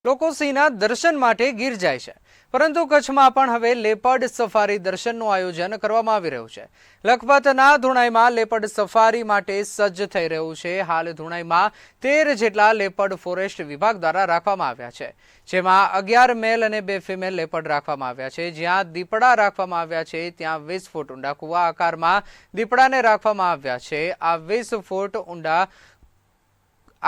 લોકો સિંહના દર્શન માટે ગીર જાય છે, પરંતુ કચ્છમાં પણ હવે લેપર્ડ સફારી દર્શનનું આયોજન કરવામાં આવી રહ્યું છે। લખપતના ધુણાઈમાં લેપર્ડ સફારી માટે સજ્જ થઈ રહ્યું છે। હાલ ધુણાઈમાં 13 જેટલા લેપર્ડ ફોરેસ્ટ વિભાગ દ્વારા રાખવામાં આવ્યા છે, જેમાં 11 મેલ અને 2 ફિમેલ લેપર્ડ રાખવામાં આવ્યા છે। જ્યાં દીપડા રાખવામાં આવ્યા છે, ત્યાં 20 ફૂટ ઊંડા કુવા આકારમાં દીપડાને રાખવામાં આવ્યા છે। આ 20 ફૂટ ઊંડા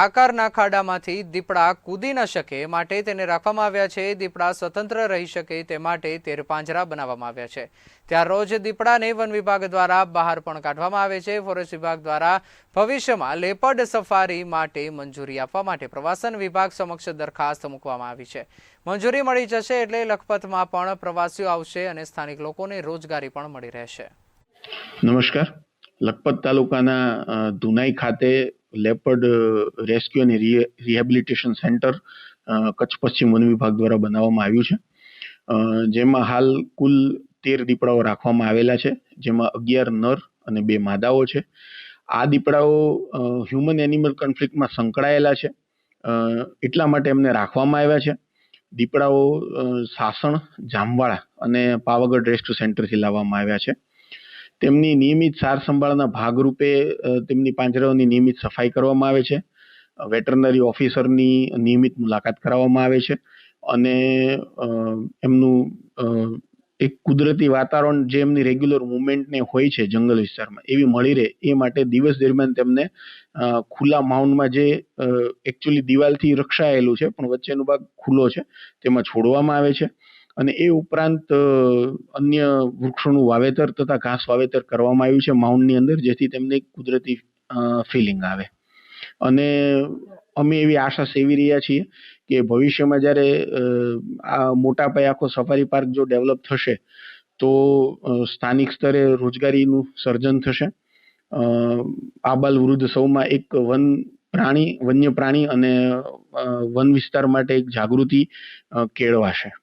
આકારના ખાડામાંથી દીપડા કૂદી ન શકે માટે તેને રાખવામાં આવ્યા છે। દીપડા સ્વતંત્ર રહી શકે તે માટે 13 પાંજરા બનાવવામાં આવ્યા છે। ત્યાં રોજ દીપડાને વન વિભાગ દ્વારા બહાર પણ કાઢવામાં આવે છે। ફોરેસ્ટ વિભાગ દ્વારા ભવિષ્યમાં લેપર્ડ સફારી માટે મંજૂરી આપવા માટે પ્રવાસન વિભાગ સમક્ષ દરખાસ્ત મૂકવામાં આવી છે। મંજૂરી મળી જશે એટલે લખપતમાં પણ પ્રવાસીઓ આવશે અને સ્થાનિક લોકોને રોજગારી પણ મળી રહેશે। નમસ્કાર। લખપત તાલુકાના ધુનાઈ ખાતે લેપર્ડ રેસ્ક્યુ અને રિહેબિલિટેશન સેન્ટર કચ્છ પશ્ચિમ વન વિભાગ દ્વારા બનાવવામાં આવ્યું છે, જેમાં હાલ કુલ 13 દીપડાઓ રાખવામાં આવેલા છે, જેમાં 11 નર અને 2 માદાઓ છે। આ દીપડાઓ હ્યુમન એનિમલ કોન્ફ્લિક્ટમાં સંકળાયેલા છે, એટલા માટે એમને રાખવામાં આવ્યા છે। દીપડાઓ સાસણ, જામવાળા અને પાવાગઢ રેસ્ક્યુ સેન્ટરથી લાવવામાં આવ્યા છે। તેમની નિયમિત સાર સંભાળના ભાગરૂપે તેમની પાંજરાઓની નિયમિત સફાઈ કરવામાં આવે છે, વેટરનરી ઓફિસરની નિયમિત મુલાકાત કરાવવામાં આવે છે અને એમનું એક કુદરતી વાતાવરણ જે એમની રેગ્યુલર મુવમેન્ટને હોય છે જંગલ વિસ્તારમાં એવી મળી રહે એ માટે દિવસ દરમિયાન તેમને ખુલ્લા માઉન્ડમાં જે એકચ્યુઅલી દિવાલથી રક્ષાયેલું છે પણ વચ્ચેનો ભાગ ખુલ્લો છે તેમાં છોડવામાં આવે છે અને એ ઉપરાંત અન્ય વૃક્ષોનું વાવેતર તથા ઘાસ વાવેતર કરવામાં આવ્યું છે માઉન્ડની અંદર, જેથી તેમને કુદરતી ફિલિંગ આવે। અને અમે એવી આશા સેવી રહ્યા છીએ કે ભવિષ્યમાં જ્યારે આ મોટા પાયે આખો સફારી પાર્ક જો ડેવલપ થશે તો સ્થાનિક સ્તરે રોજગારીનું સર્જન થશે। આબાલ વૃદ્ધ સૌમાં એક વન્ય પ્રાણી અને વન વિસ્તાર માટે એક જાગૃતિ કેળવાશે।